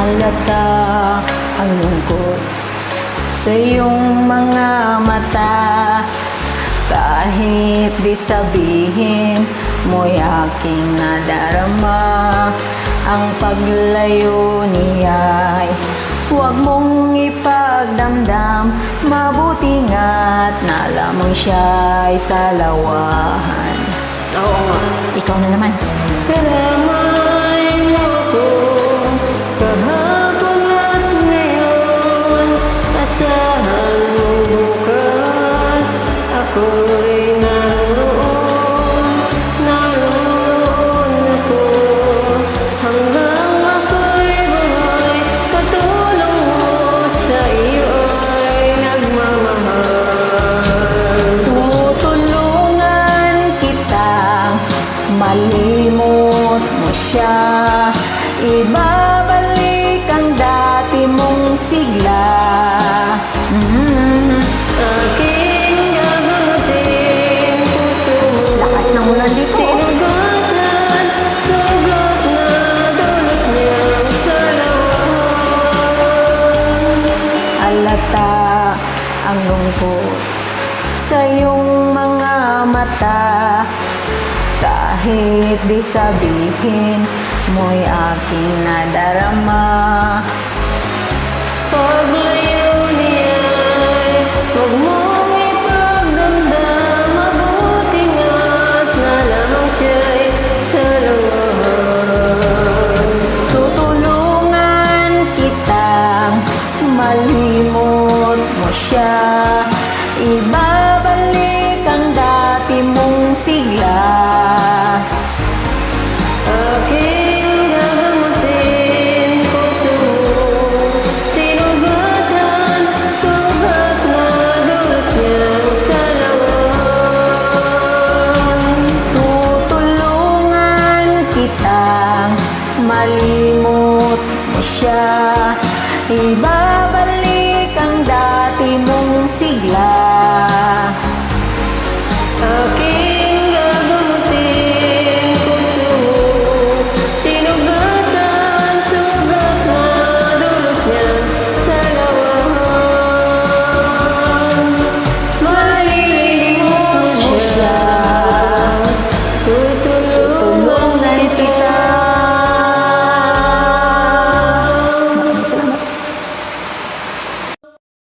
Halata ang lungkot sa iyong mga mata. Kahit di sabihin mo'y aking nadarama. Ang paglayo niya'y huwag mong ipagdamdam. Mabuti nga't na lamang siya'y salawahan. Oo nga. Ikaw na naman. Karamay mo ko kahapon at ngayon. Asahan mo bukas ako'y naroon. Naroon ako hanggang ako'y buhay. Katulong mo't sa iyo'y nagmamahal. Tutulungan kitang malimot mo siya. Ibabalik ang dati mong sigla. Aking gagamutin puso mo. Lakas ng ulan dito. Sinugatan, sugat na dulot niyang salawan. Halata ang lungkot sa iyong mga mata. Kahit di sabihin mo'y aking nadarama. Paglayo niya'y huwag mong ipagdamdam. Mabuti nga't na lamang siya'y salawan. Tutulungan kitang malimot mo siya. Ibabalik ang dati mong sigla. Aking gagamutin puso mo. Sinugatan, sugat na dulot niyang salawan. Tutulungan kitang malimot mo siya. Ibabalik ang dati mong sigla. Aking